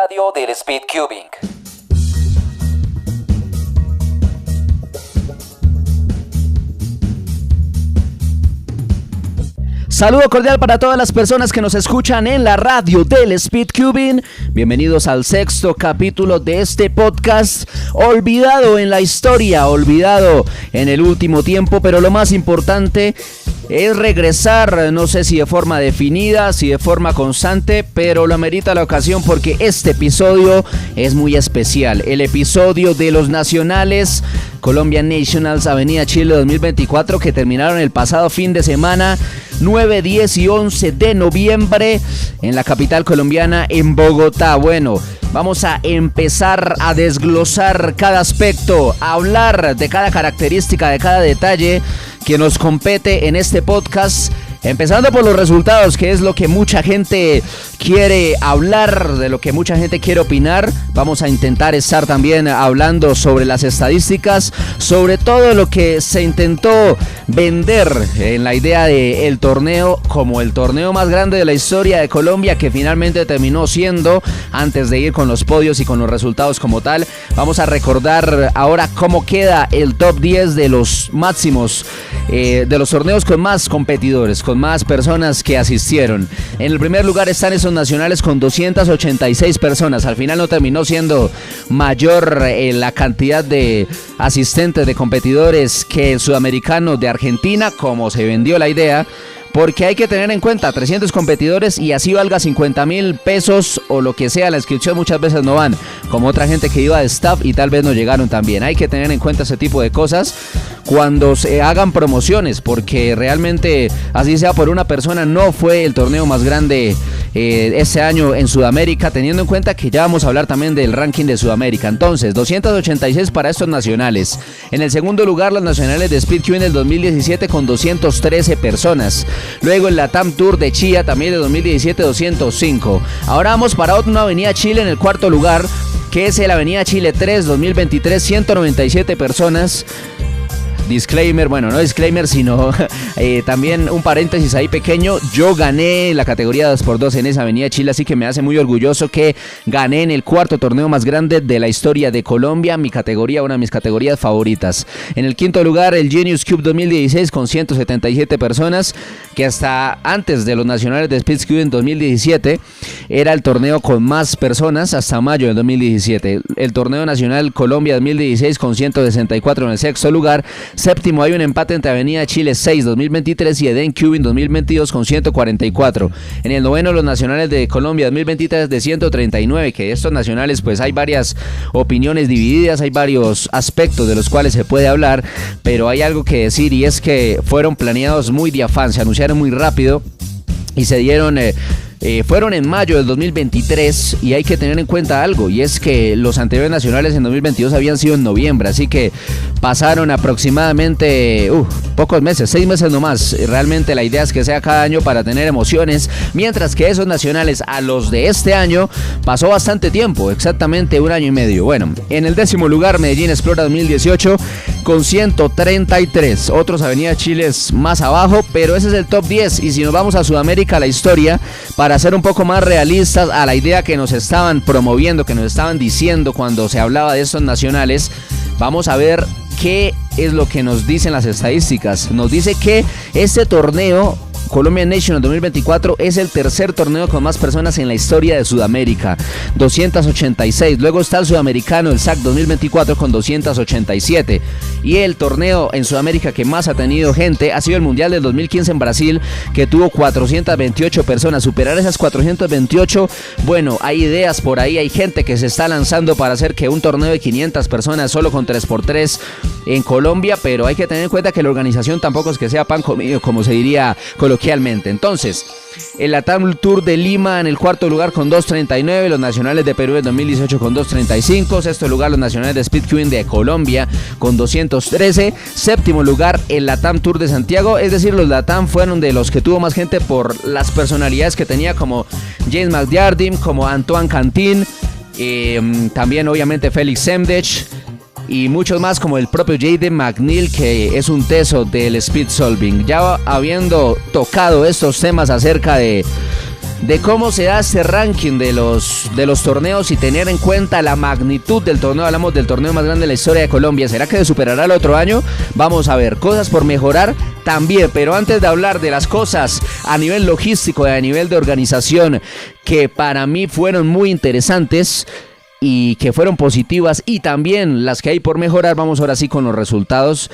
radio del Speedcubing. Saludo cordial para todas las personas que nos escuchan en la radio del Speedcubing. Bienvenidos al sexto capítulo de este podcast, olvidado en la historia, olvidado en el último tiempo, pero lo más importante es regresar, no sé si de forma definida, si de forma constante, pero lo amerita la ocasión porque este episodio es muy especial. El episodio de los nacionales Colombian Nationals Avenida Chile 2024 que terminaron el pasado fin de semana 9, 10 y 11 de noviembre en la capital colombiana, en Bogotá. Bueno, vamos a empezar a desglosar cada aspecto, a hablar de cada característica, de cada detalle que nos compete en este podcast. Empezando por los resultados, que es lo que mucha gente quiere hablar, de lo que mucha gente quiere opinar. Vamos a intentar estar también hablando sobre las estadísticas, sobre todo lo que se intentó vender en la idea del torneo como el torneo más grande de la historia de Colombia, que finalmente terminó siendo, antes de ir con los podios y con los resultados como tal. Vamos a recordar ahora cómo queda el top 10 de los máximos, de los torneos con más competidores, con más personas que asistieron. En el primer lugar están esos nacionales con 286 personas. Al final no terminó siendo mayor la cantidad de asistentes, de competidores, que el sudamericano de Argentina, como se vendió la idea. Porque hay que tener en cuenta 300 competidores y así valga 50,000 pesos o lo que sea, la inscripción muchas veces no van, como otra gente que iba de staff y tal vez no llegaron también. Hay que tener en cuenta ese tipo de cosas cuando se hagan promociones, porque realmente, así sea por una persona, no fue el torneo más grande este año en Sudamérica, teniendo en cuenta que ya vamos a hablar también del ranking de Sudamérica. Entonces, 286 para estos nacionales. En el segundo lugar, los nacionales de Speedcubing del 2017 con 213 personas. Luego el Latam Tour de Chía también de 2017, 205. Ahora vamos para una Avenida Chile en el cuarto lugar, que es el Avenida Chile 3 2023, 197 personas. Disclaimer, bueno, no disclaimer, sino también un paréntesis ahí pequeño. Yo gané la categoría 2x2 en esa Avenida Chile, así que me hace muy orgulloso que gané en el cuarto torneo más grande de la historia de Colombia, mi categoría, una de mis categorías favoritas. En el quinto lugar, el Genius Cube 2016 con 177 personas, que hasta antes de los nacionales de Speedcubing en 2017 era el torneo con más personas hasta mayo del 2017. El torneo nacional Colombia 2016 con 164 en el sexto lugar. Séptimo, hay un empate entre Avenida Chile 6 2023 y Eden Cubing 2022 con 144. En el noveno, los nacionales de Colombia 2023 de 139, que estos nacionales pues hay varias opiniones divididas, hay varios aspectos de los cuales se puede hablar, pero hay algo que decir y es que fueron planeados muy de afán, se anunciaron muy rápido y se dieron... fueron en mayo del 2023 y hay que tener en cuenta algo, y es que los anteriores nacionales en 2022 habían sido en noviembre, así que pasaron aproximadamente pocos meses, 6 meses nomás. Realmente la idea es que sea cada año para tener emociones, mientras que esos nacionales a los de este año pasó bastante tiempo, exactamente 1 año y medio. Bueno, en el décimo lugar Medellín Explora 2018 con 133, otros Avenida Chile más abajo, pero ese es el top 10. Y si nos vamos a Sudamérica, la historia, para ser un poco más realistas a la idea que nos estaban promoviendo, que nos estaban diciendo cuando se hablaba de estos nacionales, vamos a ver qué es lo que nos dicen las estadísticas. Nos dice que este torneo Colombian National 2024 es el tercer torneo con más personas en la historia de Sudamérica, 286. Luego está el sudamericano, el SAC 2024 con 287. Y el torneo en Sudamérica que más ha tenido gente ha sido el Mundial del 2015 en Brasil, que tuvo 428 personas. Superar esas 428, bueno, hay ideas por ahí, hay gente que se está lanzando para hacer que un torneo de 500 personas solo con 3x3 en Colombia, pero hay que tener en cuenta que la organización tampoco es que sea pan comido, como se diría coloquialmente. Entonces, el Latam Tour de Lima en el cuarto lugar con 239, los nacionales de Perú en 2018 con 235, sexto lugar los nacionales de Speedcubing de Colombia con 213, séptimo lugar el Latam Tour de Santiago, es decir, los Latam fueron de los que tuvo más gente por las personalidades que tenía, como James McDardim, como Antoine Cantin, también obviamente Félix Semdech y muchos más, como el propio Jaden McNeil, que es un teso del Speed Solving. Ya habiendo tocado estos temas acerca de de cómo se da este ranking de los torneos y tener en cuenta la magnitud del torneo. Hablamos del torneo más grande de la historia de Colombia. ¿Será que se superará el otro año? Vamos a ver, cosas por mejorar también, pero antes de hablar de las cosas a nivel logístico y a nivel de organización que para mí fueron muy interesantes y que fueron positivas, y también las que hay por mejorar, vamos ahora sí con los resultados.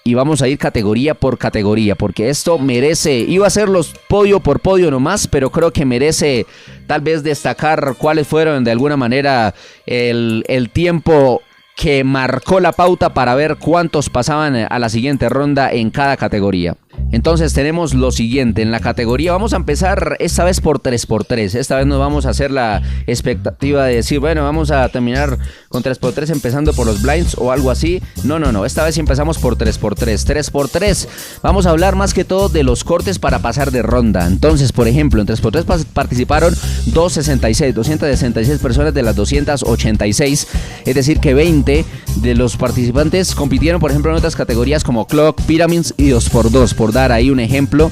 Y vamos a ir categoría por categoría, porque esto merece, iba a ser los podio por podio nomás, pero creo que merece tal vez destacar cuáles fueron de alguna manera el tiempo que marcó la pauta para ver cuántos pasaban a la siguiente ronda en cada categoría. Entonces tenemos lo siguiente en la categoría. Vamos a empezar esta vez por 3x3. Esta vez nos vamos a hacer la expectativa de decir, bueno, vamos a terminar con 3x3 empezando por los blinds o algo así. No. Esta vez empezamos por 3x3. 3x3. Vamos a hablar más que todo de los cortes para pasar de ronda. Entonces, por ejemplo, en 3x3 participaron 266 personas de las 286. Es decir, que 20 de los participantes compitieron, por ejemplo, en otras categorías como Clock, Pyramids y 2x2, por dar ahí un ejemplo.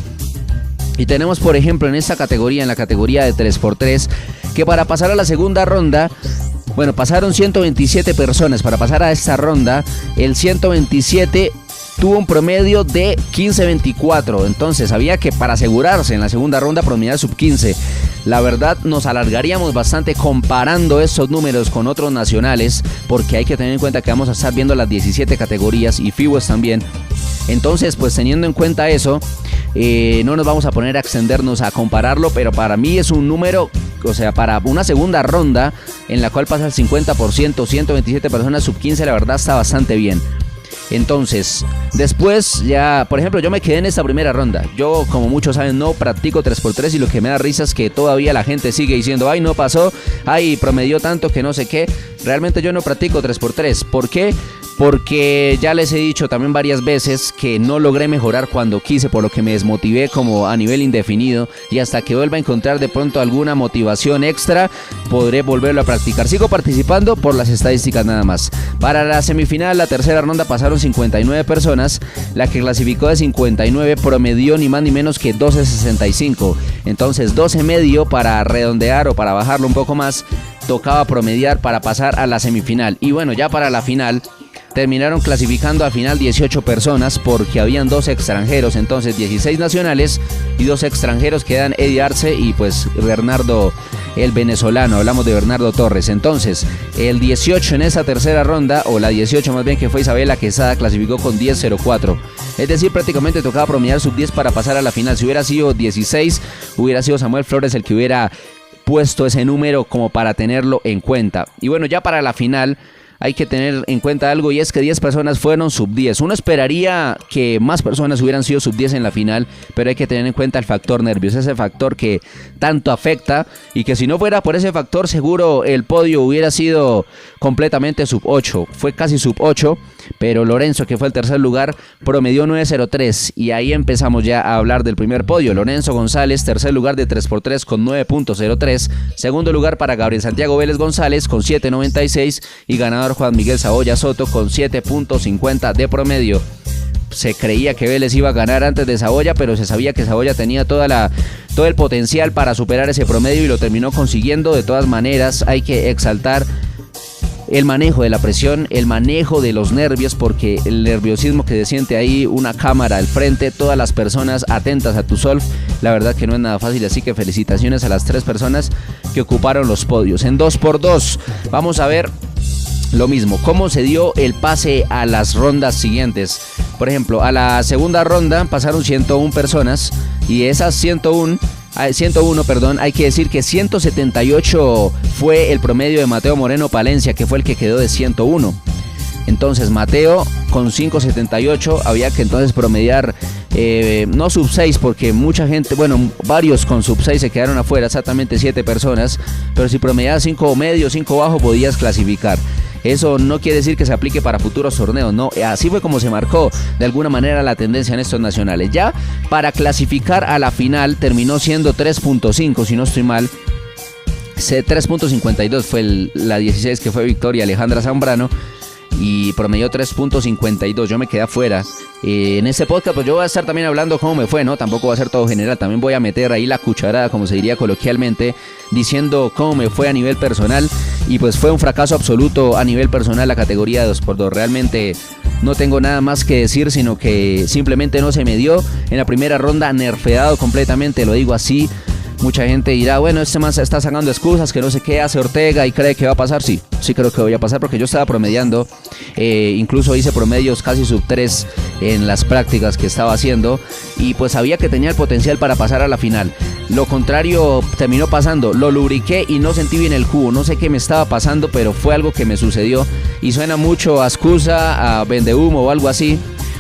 Y tenemos, por ejemplo, en esta categoría, en la categoría de 3x3, que para pasar a la segunda ronda, bueno, pasaron 127 personas para pasar a esta ronda. El 127 tuvo un promedio de 15.24. Entonces había que, para asegurarse en la segunda ronda, promediar sub 15. La verdad, nos alargaríamos bastante comparando estos números con otros nacionales, porque hay que tener en cuenta que vamos a estar viendo las 17 categorías y FIBOS también. Entonces, pues teniendo en cuenta eso, no nos vamos a poner a extendernos a compararlo, pero para mí es un número, o sea, para una segunda ronda en la cual pasa el 50%, 127 personas sub 15, la verdad está bastante bien. Entonces, después ya, por ejemplo, yo me quedé en esta primera ronda. Yo, como muchos saben, no practico 3x3 y lo que me da risa es que todavía la gente sigue diciendo, ay, no pasó, ay, promedió tanto que no sé qué. Realmente yo no practico 3x3. ¿Por qué? Porque ya les he dicho también varias veces que no logré mejorar cuando quise, por lo que me desmotivé como a nivel indefinido, y hasta que vuelva a encontrar de pronto alguna motivación extra, podré volverlo a practicar. Sigo participando por las estadísticas nada más. Para la semifinal, la tercera ronda, pasaron 59 personas. La que clasificó de 59 promedió ni más ni menos que 12.65. Entonces 12.5 para redondear o para bajarlo un poco más, tocaba promediar para pasar a la semifinal. Y bueno, ya para la final terminaron clasificando a final 18 personas, porque habían 2 extranjeros, entonces 16 nacionales y 2 extranjeros, que eran Eddie Arce y pues Bernardo, el venezolano. Hablamos de Bernardo Torres. Entonces el 18 en esa tercera ronda, o la 18 más bien, que fue Isabela Quesada, clasificó con 10.04. Es decir, prácticamente tocaba promediar sub 10 para pasar a la final. Si hubiera sido 16, hubiera sido Samuel Flores el que hubiera puesto ese número como para tenerlo en cuenta. Y bueno, ya para la final hay que tener en cuenta algo, y es que 10 personas fueron sub 10. Uno esperaría que más personas hubieran sido sub 10 en la final, pero hay que tener en cuenta el factor nervios, ese factor que tanto afecta, y que si no fuera por ese factor, seguro el podio hubiera sido completamente sub 8. Fue casi sub 8, pero Lorenzo, que fue el tercer lugar, promedió 9.03, y ahí empezamos ya a hablar del primer podio. Lorenzo González, tercer lugar de 3x3 con 9.03, segundo lugar para Gabriel Santiago Vélez González con 7.96, y ganador Juan Miguel Saboya Soto con 7.50 de promedio. Se creía que Vélez iba a ganar antes de Saboya, pero se sabía que Saboya tenía todo el potencial para superar ese promedio, y lo terminó consiguiendo. De todas maneras, hay que exaltar el manejo de la presión, el manejo de los nervios, porque el nerviosismo que se siente ahí, una cámara al frente, todas las personas atentas a tu solf, la verdad que no es nada fácil. Así que felicitaciones a las 3 personas que ocuparon los podios. En 2x2 vamos a ver lo mismo, cómo se dio el pase a las rondas siguientes. Por ejemplo, a la segunda ronda pasaron 101 personas, y esas 101, hay que decir que 178 fue el promedio de Mateo Moreno Palencia, que fue el que quedó de 101. Entonces Mateo con 5.78, había que entonces promediar no sub 6, porque mucha gente, bueno, varios con sub 6 se quedaron afuera, exactamente 7 personas, pero si promediabas 5 medio, 5 bajo, podías clasificar. Eso no quiere decir que se aplique para futuros torneos, no, así fue como se marcó de alguna manera la tendencia en estos nacionales. Ya para clasificar a la final terminó siendo 3.5, si no estoy mal. 3.52 fue la 16, que fue Victoria Alejandra Zambrano. y promedió 3.52. Yo me quedé afuera. En este podcast pues yo voy a estar también hablando cómo me fue, ¿no? Tampoco va a ser todo general, también voy a meter ahí la cucharada, como se diría coloquialmente, diciendo cómo me fue a nivel personal. Y pues fue un fracaso absoluto a nivel personal la categoría 2x2. Realmente no tengo nada más que decir, sino que simplemente no se me dio. En la primera ronda nerfeado completamente, lo digo así. Mucha gente dirá, bueno, este man se está sacando excusas, que no sé qué hace Ortega y cree que va a pasar. Sí creo que voy a pasar porque yo estaba promediando, incluso hice promedios casi sub 3 en las prácticas que estaba haciendo y pues sabía que tenía el potencial para pasar a la final. Lo contrario terminó pasando, lo lubriqué y no sentí bien el cubo, no sé qué me estaba pasando, pero fue algo que me sucedió y suena mucho a excusa, a vendehumo o algo así.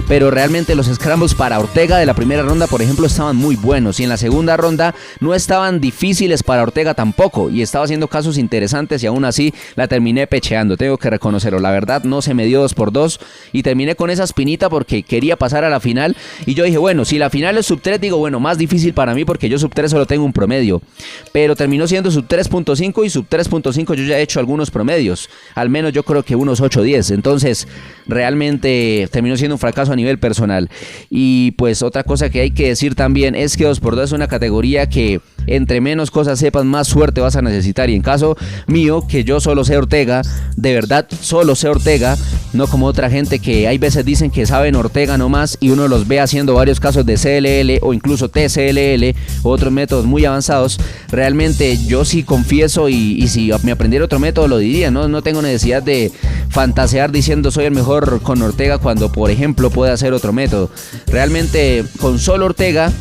Pero realmente los scrambles para Ortega de la primera ronda, por ejemplo, estaban muy buenos. Y en la segunda ronda no estaban difíciles para Ortega tampoco. Y estaba haciendo casos interesantes y aún así la terminé pecheando. Tengo que reconocerlo. La verdad no se me dio 2x2. Y terminé con esa espinita porque quería pasar a la final. Y yo dije, bueno, si la final es sub 3, digo, bueno, más difícil para mí porque yo sub 3 solo tengo un promedio. Pero terminó siendo sub 3.5 y sub 3.5 yo ya he hecho algunos promedios. Al menos yo creo que unos 8-10. Entonces, realmente terminó siendo un fracaso a nivel personal. Y pues otra cosa que hay que decir también es que 2x2 es una categoría que entre menos cosas sepas, más suerte vas a necesitar. Y en caso mío, que yo solo sé Ortega, de verdad solo sé Ortega, no como otra gente que hay veces dicen que saben Ortega nomás y uno los ve haciendo varios casos de CLL o incluso TCLL o otros métodos muy avanzados. Realmente yo sí confieso y si me aprendiera otro método lo diría, no tengo necesidad de fantasear diciendo soy el mejor con Ortega cuando por ejemplo puede hacer otro método. Realmente con solo Ortega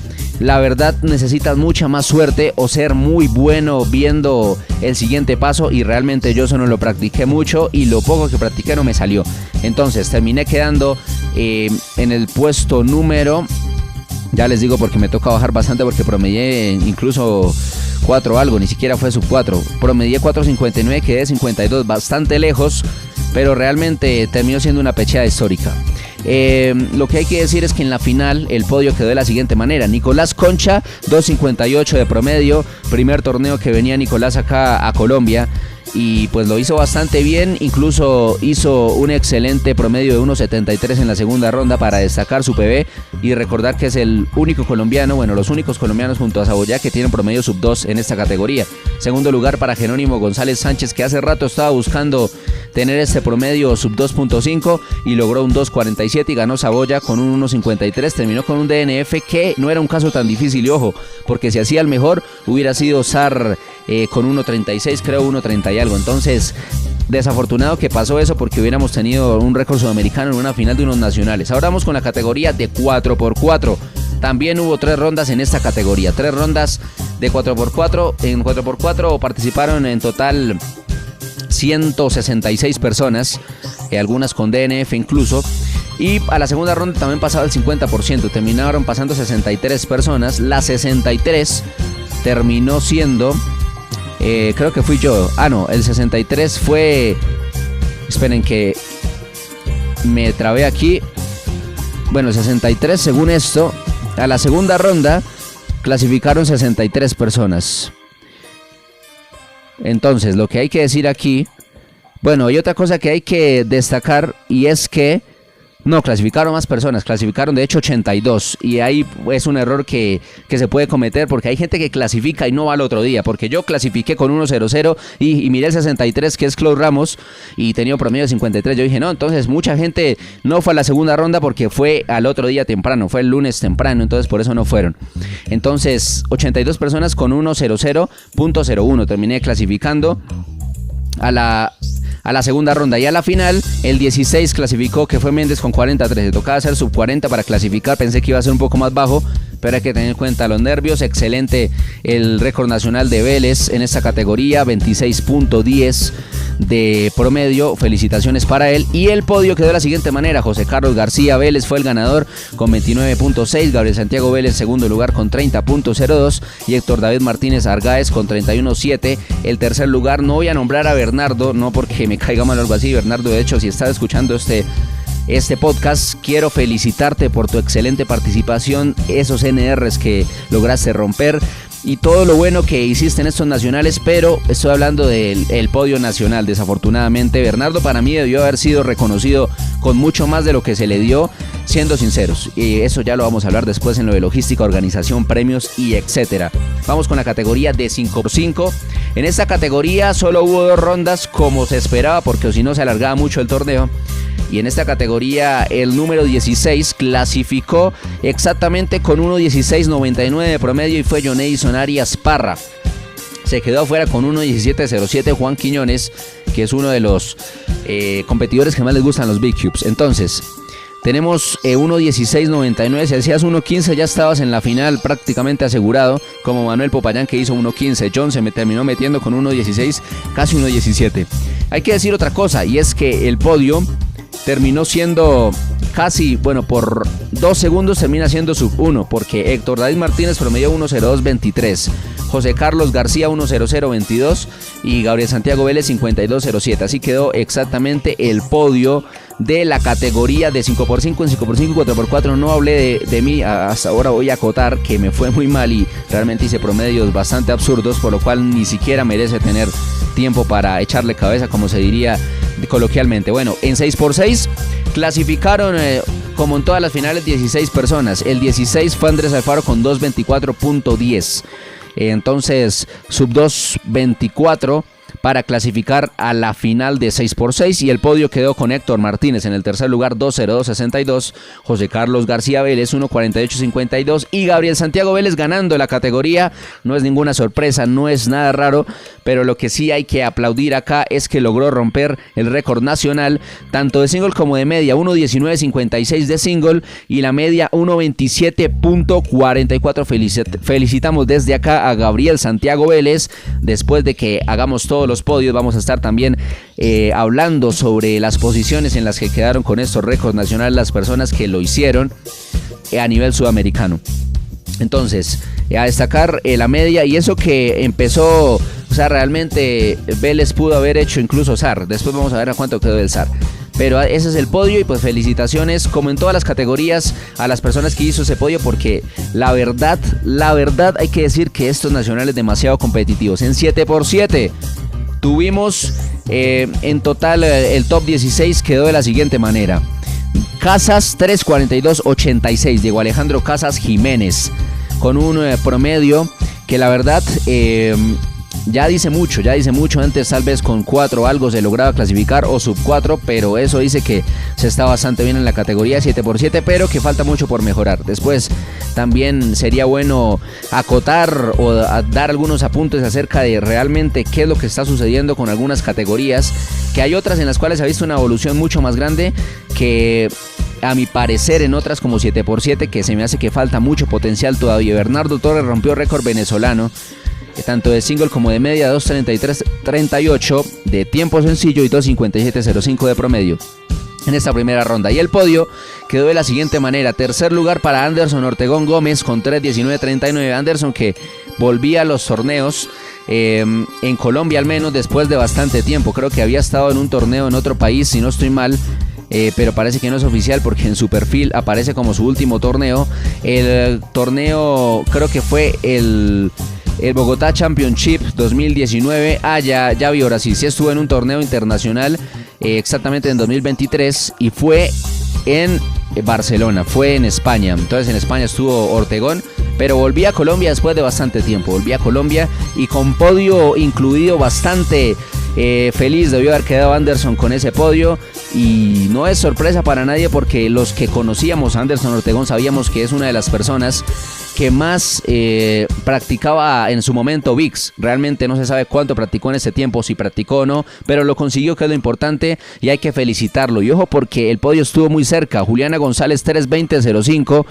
la verdad necesitas mucha más suerte o ser muy bueno viendo el siguiente paso y realmente yo eso no lo practiqué mucho y lo poco que practiqué no me salió. Entonces terminé quedando en el puesto número, ya les digo porque me toca bajar bastante porque promedié incluso 4 algo, ni siquiera fue sub 4, promedié 4.59, quedé 52, bastante lejos, pero realmente terminó siendo una pecheada histórica. Lo que hay que decir es que en la final el podio quedó de la siguiente manera: Nicolás Concha, 2.58 de promedio, primer torneo que venía Nicolás acá a Colombia y pues lo hizo bastante bien, incluso hizo un excelente promedio de 1.73 en la segunda ronda para destacar su PB y recordar que es el único colombiano, bueno, los únicos colombianos junto a Saboyá que tienen promedio sub 2 en esta categoría. Segundo lugar para Jerónimo González Sánchez, que hace rato estaba buscando tener este promedio sub 2.5 y logró un 2.47 y ganó Saboya con un 1.53, terminó con un DNF que no era un caso tan difícil y ojo, porque si hacía el mejor hubiera sido Sar con 1.36, creo 1.30 y algo. Entonces desafortunado que pasó eso porque hubiéramos tenido un récord sudamericano en una final de unos nacionales. Ahora vamos con la categoría de 4x4. También hubo 3 rondas en esta categoría, 3 rondas de 4x4. En 4x4 participaron en total 166 personas, algunas con DNF incluso. Y a la segunda ronda también pasaba el 50%, terminaron pasando 63 personas. Las 63 terminó siendo, creo que fui yo. No, el 63 fue, esperen que me trabé aquí. Bueno, el 63 según esto, a la segunda ronda clasificaron 63 personas. Entonces, lo que hay que decir aquí, bueno, hay otra cosa que hay que destacar y es que no, clasificaron más personas, clasificaron de hecho 82 y ahí es un error que se puede cometer porque hay gente que clasifica y no va al otro día, porque yo clasifiqué con 1.00 y miré el 63 que es Claude Ramos y tenía un promedio de 53, yo dije no, entonces mucha gente no fue a la segunda ronda porque fue al otro día temprano, fue el lunes temprano, entonces por eso no fueron. Entonces 82 personas con 1.00.01 terminé clasificando a la segunda ronda y a la final el 16 clasificó, que fue Méndez con 43, tocaba hacer sub 40 para clasificar, pensé que iba a ser un poco más bajo, pero hay que tener en cuenta los nervios. Excelente el récord nacional de Vélez en esta categoría, 26.10 de promedio, felicitaciones para él. Y el podio quedó de la siguiente manera: José Carlos García Vélez fue el ganador con 29.6, Gabriel Santiago Vélez segundo lugar con 30.02 y Héctor David Martínez Argáez con 31.7. El tercer lugar, no voy a nombrar a Bernardo, no porque me caiga mal o algo así, Bernardo, de hecho si estás escuchando este podcast, quiero felicitarte por tu excelente participación, esos NRs que lograste romper. y todo lo bueno que hiciste en estos nacionales, pero estoy hablando del podio nacional. Desafortunadamente, Bernardo para mí debió haber sido reconocido con mucho más de lo que se le dio, siendo sinceros. Y eso ya lo vamos a hablar después en lo de logística, organización, premios y etcétera. Vamos con la categoría de 5x5. En esta categoría solo hubo 2 rondas como se esperaba, porque si no se alargaba mucho el torneo. Y en esta categoría el número 16 clasificó exactamente con 1.16.99 de promedio y fue John Edison Arias Parra. Se quedó afuera con 1.17.07 Juan Quiñones, que es uno de los competidores que más les gustan los Big Cubes. Entonces, tenemos 1.16.99, si hacías 1.15 ya estabas en la final prácticamente asegurado, como Manuel Popayán que hizo 1.15, John se terminó metiendo con 1.16, casi 1.17. Hay que decir otra cosa, y es que el podio terminó siendo casi, por 2 segundos termina siendo sub 1, porque Héctor David Martínez promedió 1.02.23, José Carlos García 1.00.22 y Gabriel Santiago Vélez 52.07. Así quedó exactamente el podio de la categoría de 5x5, en 5x5 y 4x4. No hablé de mí, hasta ahora voy a acotar que me fue muy mal y realmente hice promedios bastante absurdos, por lo cual ni siquiera merece tener tiempo para echarle cabeza, como se diría coloquialmente. Bueno, en 6x6 clasificaron como en todas las finales 16 personas. El 16 fue Andrés Alfaro con 2.24.10. Entonces sub 2.24 para clasificar a la final de 6x6 y el podio quedó con Héctor Martínez en el tercer lugar 2.02.62, José Carlos García Vélez 1.48.52 y Gabriel Santiago Vélez ganando la categoría. No es ninguna sorpresa, no es nada raro, pero lo que sí hay que aplaudir acá es que logró romper el récord nacional tanto de single como de media, 1.19.56 de single y la media 1.27.44. Felicitamos desde acá a Gabriel Santiago Vélez. Después de que hagamos todos los podios, vamos a estar también hablando sobre las posiciones en las que quedaron con estos récords nacionales las personas que lo hicieron a nivel sudamericano. Entonces, a destacar la media, y eso que empezó, realmente Vélez pudo haber hecho incluso SAR. Después vamos a ver a cuánto quedó el SAR. Pero ese es el podio y pues felicitaciones, como en todas las categorías, a las personas que hizo ese podio, porque la verdad hay que decir que estos nacionales demasiado competitivos. En 7x7 tuvimos en total el top 16 quedó de la siguiente manera: Casas 3.42.86, Diego Alejandro Casas Jiménez, con un promedio que la verdad ya dice mucho. Antes tal vez con 4 algo se lograba clasificar o sub 4, pero eso dice que se está bastante bien en la categoría 7x7, pero que falta mucho por mejorar. Después también sería bueno acotar o dar algunos apuntes acerca de realmente qué es lo que está sucediendo con algunas categorías, que hay otras en las cuales se ha visto una evolución mucho más grande que a mi parecer en otras como 7x7 que se me hace que falta mucho potencial todavía. Bernardo Torres rompió récord venezolano tanto de single como de media, 2.33.38 de tiempo sencillo y 2.57.05 de promedio en esta primera ronda. Y el podio quedó de la siguiente manera: tercer lugar para Anderson Ortegón Gómez con 3.19.39. Anderson, que volvía a los torneos en Colombia, al menos después de bastante tiempo. Creo que había estado en un torneo en otro país, si no estoy mal, pero parece que no es oficial porque en su perfil aparece como su último torneo. El torneo creo que fue el Bogotá Championship 2019. Ya vi, ahora sí estuvo en un torneo internacional exactamente en 2023 y fue en Barcelona, fue en España. Entonces en España estuvo Ortegón, pero volví a Colombia después de bastante tiempo. Volví a Colombia y con podio incluido, bastante feliz debió haber quedado Anderson con ese podio. Y no es sorpresa para nadie porque los que conocíamos a Anderson Ortegón sabíamos que es una de las personas que más practicaba en su momento VIX. Realmente no se sabe cuánto practicó en ese tiempo, si practicó o no, pero lo consiguió, que es lo importante, y hay que felicitarlo. Y ojo, porque el podio estuvo muy cerca. Juliana González 3.20.05,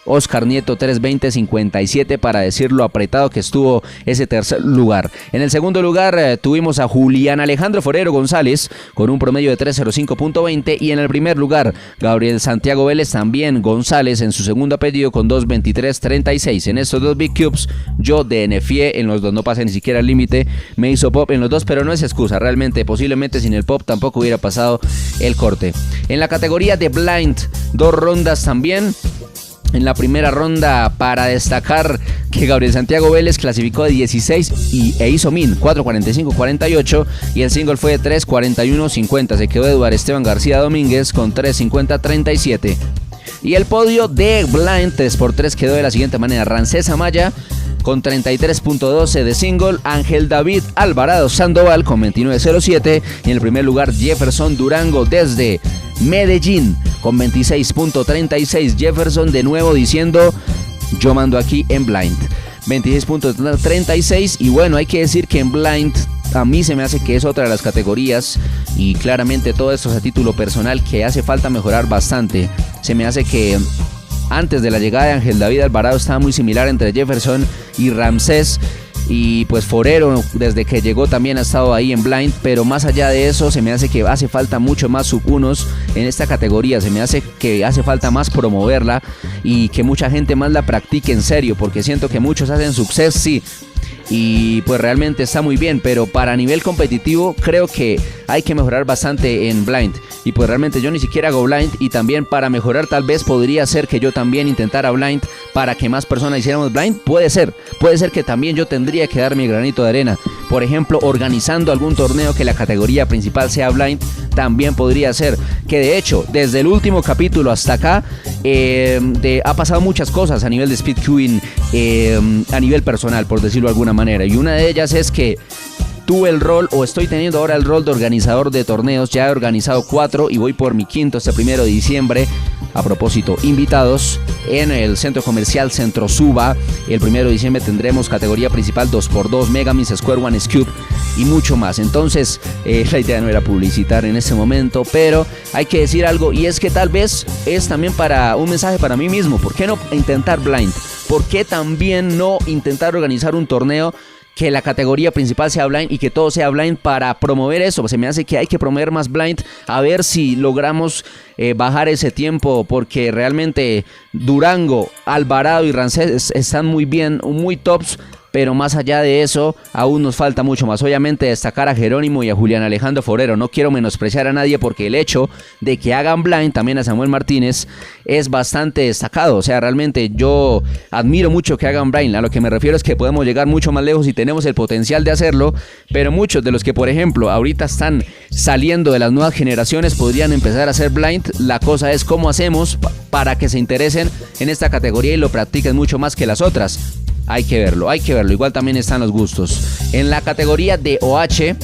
Oscar Nieto 3.20.57, para decirlo apretado que estuvo ese tercer lugar. En el segundo lugar tuvimos a Julián Alejandro Forero González con un promedio de 3.05.20, y en el primer lugar Gabriel Santiago Vélez, también González, en su segundo apellido, con 2.23.36. En estos dos Big Cubes yo DNFié en los dos, no pasé ni siquiera el límite, me hizo pop en los dos, pero no es excusa, realmente posiblemente sin el pop tampoco hubiera pasado el corte. En la categoría de Blind, 2 rondas también. En la primera ronda, para destacar que Gabriel Santiago Vélez clasificó de 16 e hizo min 4.45.48 y el single fue de 3.41.50. Se quedó Eduardo Esteban García Domínguez con 3.50.37. Y el podio de Blind 3x3 quedó de la siguiente manera: Ramsés Amaya con 33.12 de single, Ángel David Alvarado Sandoval con 29.07 y en el primer lugar Jefferson Durango desde Medellín con 26.36. Jefferson de nuevo diciendo: yo mando aquí en Blind. 26.36. Y bueno, hay que decir que en Blind a mí se me hace que es otra de las categorías, y claramente todo esto es a título personal, que hace falta mejorar bastante. Se me hace que antes de la llegada de Ángel David Alvarado estaba muy similar entre Jefferson y Ramsés, y pues Forero desde que llegó también ha estado ahí en Blind, pero más allá de eso se me hace que hace falta mucho más sub-1s en esta categoría. Se me hace que hace falta más promoverla y que mucha gente más la practique en serio, porque siento que muchos hacen success, sí, y pues realmente está muy bien, pero para nivel competitivo creo que hay que mejorar bastante en Blind. Y pues realmente yo ni siquiera hago Blind, y también para mejorar tal vez podría ser que yo también intentara Blind para que más personas hiciéramos Blind. Puede ser que también yo tendría que dar mi granito de arena, por ejemplo organizando algún torneo que la categoría principal sea Blind. También podría ser que, de hecho, desde el último capítulo hasta acá ha pasado muchas cosas a nivel de speedcubing, a nivel personal, por decirlo de alguna manera, y una de ellas es que tuve el rol, o estoy teniendo ahora el rol de organizador de torneos. Ya he organizado 4 y voy por mi quinto este 1 de diciembre. A propósito, invitados en el centro comercial Centro Suba. El 1 de diciembre tendremos categoría principal 2x2, Megamix, Square One, Scoop y mucho más. Entonces, la idea no era publicitar en este momento, pero hay que decir algo, y es que tal vez es también para un mensaje para mí mismo. ¿Por qué no intentar Blind? ¿Por qué también no intentar organizar un torneo que la categoría principal sea Blind y que todo sea Blind para promover eso? Se me hace que hay que promover más Blind, a ver si logramos bajar ese tiempo, porque realmente Durango, Alvarado y Ramsés están muy bien, muy tops, pero más allá de eso aún nos falta mucho más. Obviamente destacar a Jerónimo y a Julián Alejandro Forero. No quiero menospreciar a nadie, porque el hecho de que hagan Blind, también a Samuel Martínez, es bastante destacado. O sea, realmente yo admiro mucho que hagan Blind. A lo que me refiero es que podemos llegar mucho más lejos y tenemos el potencial de hacerlo, pero muchos de los que, por ejemplo, ahorita están saliendo de las nuevas generaciones podrían empezar a hacer Blind. La cosa es cómo hacemos para que se interesen en esta categoría y lo practiquen mucho más que las otras. Hay que verlo. Igual también están los gustos. En la categoría de OH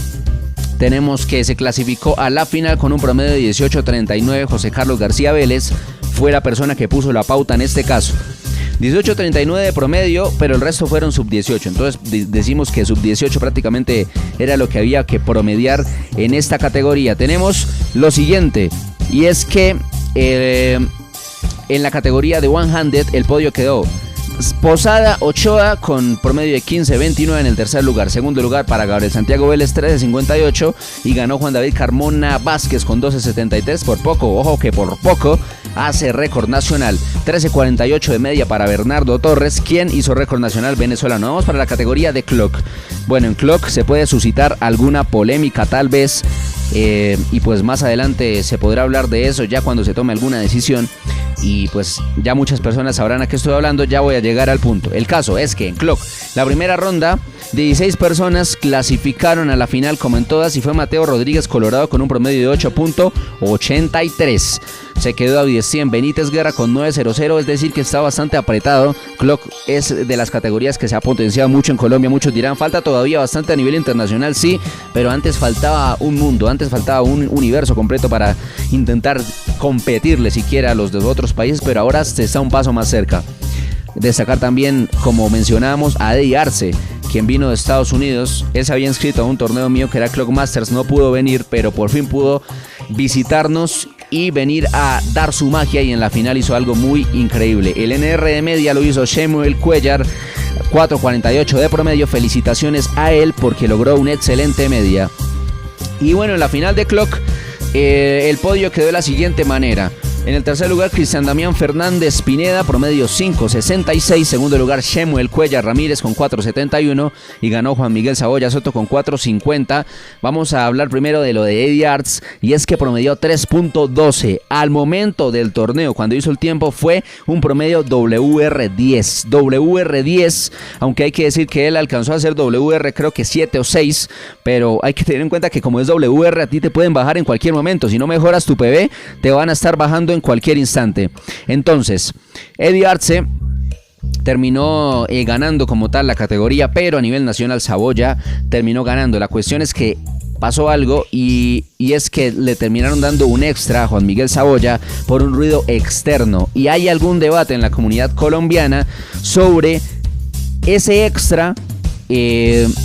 tenemos que se clasificó a la final con un promedio de 18.39. José Carlos García Vélez fue la persona que puso la pauta en este caso. 18.39 de promedio, pero el resto fueron sub-18. Entonces decimos que sub-18 prácticamente era lo que había que promediar en esta categoría. Tenemos lo siguiente, y es que en la categoría de one-handed el podio quedó Posada Ochoa con promedio de 15.29 en el tercer lugar. Segundo lugar para Gabriel Santiago Vélez, 13.58, y ganó Juan David Carmona Vázquez con 12.73. Por poco, ojo que por poco hace récord nacional. 13.48 de media para Bernardo Torres, quien hizo récord nacional venezolano. Vamos para la categoría de Clock. Bueno, en Clock se puede suscitar alguna polémica tal vez, y pues más adelante se podrá hablar de eso ya cuando se tome alguna decisión, y pues ya muchas personas sabrán a qué estoy hablando. Ya voy a llegar al punto. El caso es que en Clock, la primera ronda, 16 personas clasificaron a la final como en todas, y fue Mateo Rodríguez Colorado con un promedio de 8.83. Se quedó David 100 Benítez Guerra con 9.00, es decir que está bastante apretado. Clock es de las categorías que se ha potenciado mucho en Colombia. Muchos dirán, falta todavía bastante a nivel internacional, sí, pero antes faltaba un mundo, antes faltaba un universo completo para intentar competirle siquiera a los de otros países, pero ahora se está un paso más cerca. Destacar también, como mencionábamos, a Eddie Arce, quien vino de Estados Unidos. Él se había inscrito a un torneo mío que era Clock Masters, no pudo venir, pero por fin pudo visitarnos y venir a dar su magia, y en la final hizo algo muy increíble. El NR de media lo hizo Shemuel Cuellar, 4.48 de promedio. Felicitaciones a él porque logró una excelente media. Y bueno, en la final de Clock el podio quedó de la siguiente manera: En el tercer lugar, Cristian Damián Fernández Pineda, promedio 5.66. Segundo lugar, Shemuel Cuellar Ramírez con 4.71. Y ganó Juan Miguel Saboya Soto con 4.50. Vamos a hablar primero de lo de Eddie Arts. Y es que promedió 3.12. Al momento del torneo, cuando hizo el tiempo, fue un promedio WR10. WR10, aunque hay que decir que él alcanzó a hacer WR creo que 7 o 6. Pero hay que tener en cuenta que como es WR, a ti te pueden bajar en cualquier momento. Si no mejoras tu PB, te van a estar bajando en cualquier instante. Entonces, Eddie Arce terminó ganando como tal la categoría, pero a nivel nacional Saboya terminó ganando. La cuestión es que pasó algo y es que le terminaron dando un extra a Juan Miguel Saboya por un ruido externo. Y hay algún debate en la comunidad colombiana sobre ese extra.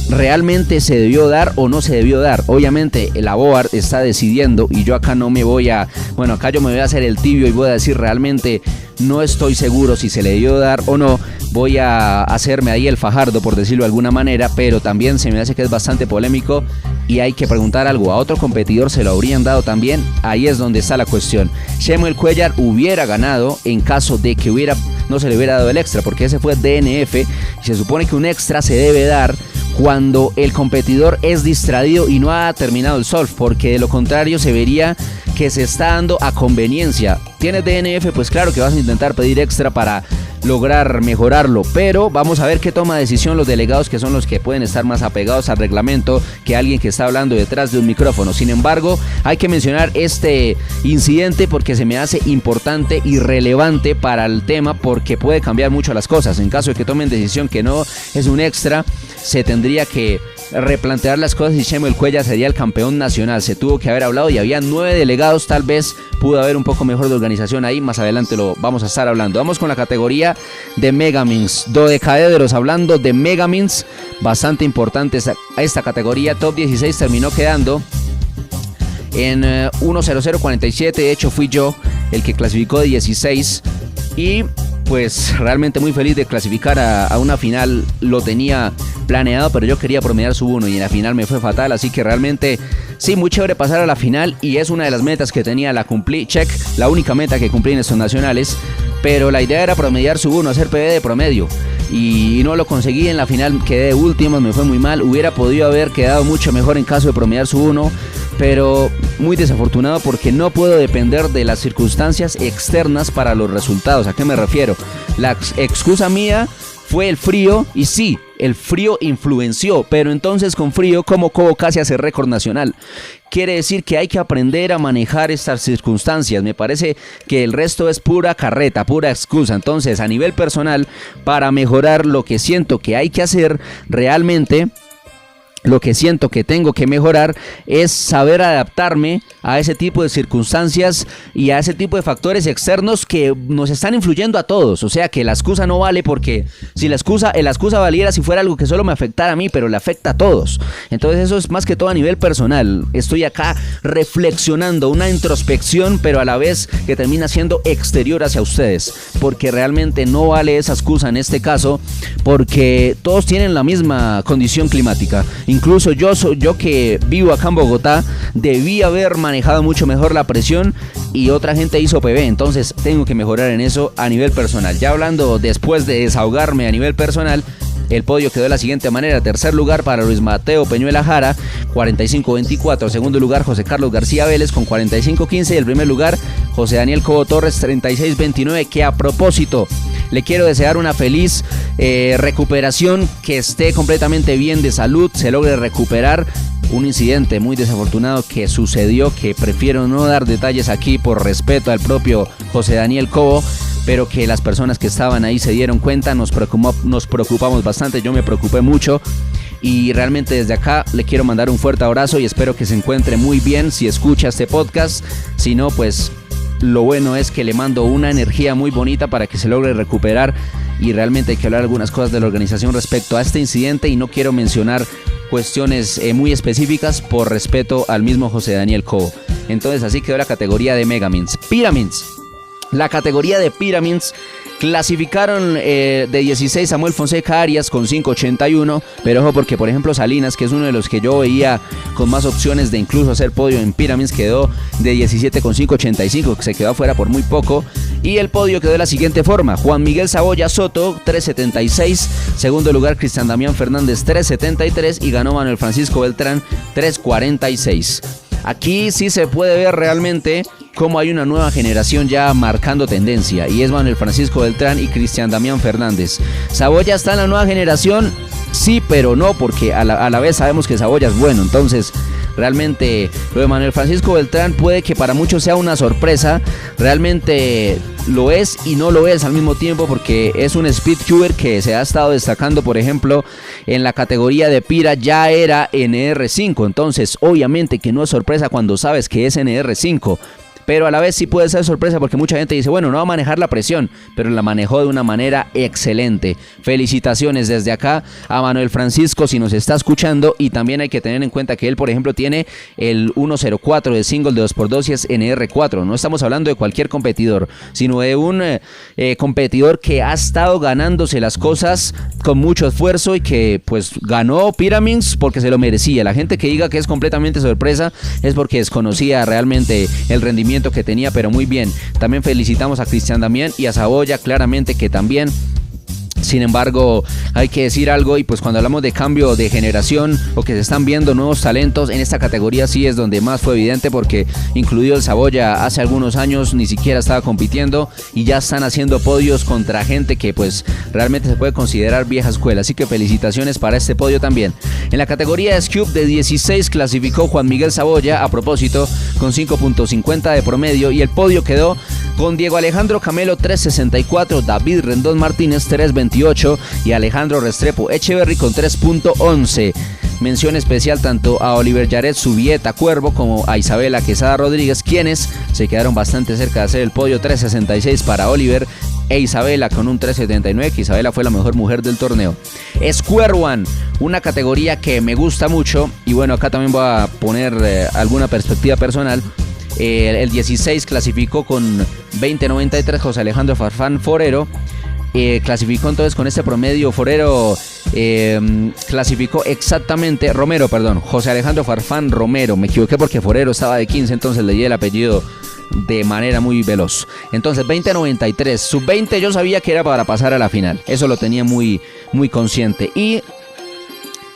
¿Realmente se debió dar o no se debió dar? Obviamente la BOAR está decidiendo y yo acá no me voy a... Bueno, acá yo me voy a hacer el tibio y voy a decir realmente no estoy seguro si se le debió dar o no. Voy a hacerme ahí el fajardo, por decirlo de alguna manera, pero también se me hace que es bastante polémico y hay que preguntar algo. ¿A otro competidor se lo habrían dado también? Ahí es donde está la cuestión. Shemuel Cuellar hubiera ganado en caso de que no se le hubiera dado el extra, porque ese fue DNF y se supone que un extra se debe dar cuando el competidor es distraído y no ha terminado el solve, porque de lo contrario se vería que se está dando a conveniencia. ¿Tienes DNF? Pues claro que vas a intentar pedir extra para lograr mejorarlo, pero vamos a ver qué toma decisión los delegados, que son los que pueden estar más apegados al reglamento que alguien que está hablando detrás de un micrófono. Sin embargo, hay que mencionar este incidente porque se me hace importante y relevante para el tema, porque puede cambiar mucho las cosas. En caso de que tomen decisión que no es un extra, se tendría que replantear las cosas y Shemuel Cuellar sería el campeón nacional. Se tuvo que haber hablado y había 9 delegados, tal vez pudo haber un poco mejor de organización ahí. Más adelante lo vamos a estar hablando. Vamos con la categoría de Megamins, dodecaedros. Hablando de Megamins, bastante importante esta categoría. Top 16 terminó quedando en 1.0047. De hecho fui yo el que clasificó de 16 y pues realmente muy feliz de clasificar a una final. Lo tenía planeado, pero yo quería promediar sub 1 y en la final me fue fatal, así que realmente sí, muy chévere pasar a la final y es una de las metas que tenía, la cumplí, check, la única meta que cumplí en estos nacionales, pero la idea era promediar sub 1, hacer PB de promedio y no lo conseguí. En la final quedé último, me fue muy mal, hubiera podido haber quedado mucho mejor en caso de promediar sub 1, pero muy desafortunado porque no puedo depender de las circunstancias externas para los resultados. ¿A qué me refiero? La excusa mía fue el frío y sí, el frío influenció, pero entonces con frío, ¿cómo Cobo casi hace récord nacional? Quiere decir que hay que aprender a manejar estas circunstancias. Me parece que el resto es pura carreta, pura excusa. Entonces, a nivel personal, para mejorar lo que siento que hay que hacer realmente, lo que siento que tengo que mejorar es saber adaptarme a ese tipo de circunstancias y a ese tipo de factores externos que nos están influyendo a todos. O sea que la excusa no vale, porque si la excusa valiera si fuera algo que solo me afectara a mí, pero le afecta a todos. Entonces eso es más que todo a nivel personal. Estoy acá reflexionando, una introspección, pero a la vez que termina siendo exterior hacia ustedes, porque realmente no vale esa excusa en este caso, porque todos tienen la misma condición climática. Incluso yo que vivo acá en Bogotá, debí haber manejado mucho mejor la presión y otra gente hizo PB, entonces tengo que mejorar en eso a nivel personal. Ya hablando después de desahogarme a nivel personal, el podio quedó de la siguiente manera: tercer lugar para Luis Mateo Peñuela Jara, 45-24. Segundo lugar, José Carlos García Vélez con 45-15. Y el primer lugar, José Daniel Cobo Torres, 36-29. Que a propósito, le quiero desear una feliz recuperación, que esté completamente bien de salud, se logre recuperar. Un incidente muy desafortunado que sucedió, que prefiero no dar detalles aquí por respeto al propio José Daniel Cobo, pero que las personas que estaban ahí se dieron cuenta. Nos preocupamos bastante, yo me preocupé mucho y realmente desde acá le quiero mandar un fuerte abrazo y espero que se encuentre muy bien si escucha este podcast. Si no, pues lo bueno es que le mando una energía muy bonita para que se logre recuperar, y realmente hay que hablar algunas cosas de la organización respecto a este incidente y no quiero mencionar cuestiones muy específicas por respeto al mismo José Daniel Cobo. Entonces así quedó la categoría de Megamins. Pyramins. La categoría de Pyramins Clasificaron de 16 Samuel Fonseca Arias con 5.81, pero ojo porque por ejemplo Salinas, que es uno de los que yo veía con más opciones de incluso hacer podio en Pyramids, quedó de 17 con 5.85, que se quedó afuera por muy poco. Y el podio quedó de la siguiente forma: Juan Miguel Saboya Soto 3.76, segundo lugar Cristian Damián Fernández 3.73 y ganó Manuel Francisco Beltrán 3.46. Aquí sí se puede ver realmente cómo hay una nueva generación ya marcando tendencia, y es Manuel Francisco Beltrán y Cristian Damián Fernández. Saboya está en la nueva generación, sí, pero no, porque a la vez sabemos que Saboya es bueno. Entonces realmente lo de Manuel Francisco Beltrán puede que para muchos sea una sorpresa. Realmente lo es y no lo es al mismo tiempo, porque es un speedcuber que se ha estado destacando, por ejemplo, en la categoría de Pira ya era NR5. Entonces obviamente que no es sorpresa cuando sabes que es NR5. Pero a la vez sí puede ser sorpresa, porque mucha gente dice, bueno, no va a manejar la presión, pero la manejó de una manera excelente. Felicitaciones desde acá a Manuel Francisco si nos está escuchando, y también hay que tener en cuenta que él, por ejemplo, tiene el 1.04 de single de 2x2 y es NR4. No estamos hablando de cualquier competidor, sino de un competidor que ha estado ganándose las cosas con mucho esfuerzo y que pues ganó Pyramids porque se lo merecía. La gente que diga que es completamente sorpresa es porque desconocía realmente el rendimiento que tenía, pero muy bien. También felicitamos a Cristian Damián y a Saboya, claramente que también. Sin embargo, hay que decir algo, y pues cuando hablamos de cambio de generación o que se están viendo nuevos talentos en esta categoría, sí es donde más fue evidente, porque incluido el Saboya hace algunos años ni siquiera estaba compitiendo y ya están haciendo podios contra gente que pues realmente se puede considerar vieja escuela. Así que felicitaciones para este podio también. En la categoría de Scoop de 16 clasificó Juan Miguel Saboya, a propósito, con 5.50 de promedio, y el podio quedó con Diego Alejandro Camelo 3.64, David Rendón Martínez 3.28 y Alejandro Restrepo Echeverry con 3.11. Mención especial tanto a Oliver Yaret Subieta Cuervo como a Isabela Quesada Rodríguez, quienes se quedaron bastante cerca de hacer el podio. 3.66 para Oliver e Isabela con un 3.79, que Isabela fue la mejor mujer del torneo. Square One, una categoría que me gusta mucho, y bueno, acá también voy a poner alguna perspectiva personal. El 16 clasificó con 20.93 José Alejandro Farfán Forero. Clasificó entonces con este promedio. Forero clasificó exactamente, José Alejandro Farfán Romero, me equivoqué porque Forero estaba de 15, entonces leí el apellido de manera muy veloz. Entonces 20.93, sub-20 yo sabía que era para pasar a la final, eso lo tenía muy, muy consciente. Y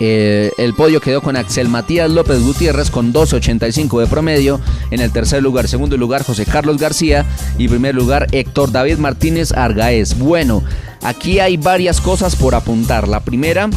el podio quedó con Axel Matías López Gutiérrez con 2.85 de promedio. En el tercer lugar, segundo lugar José Carlos García, y primer lugar Héctor David Martínez Argaez. Bueno, aquí hay varias cosas por apuntar. La primera,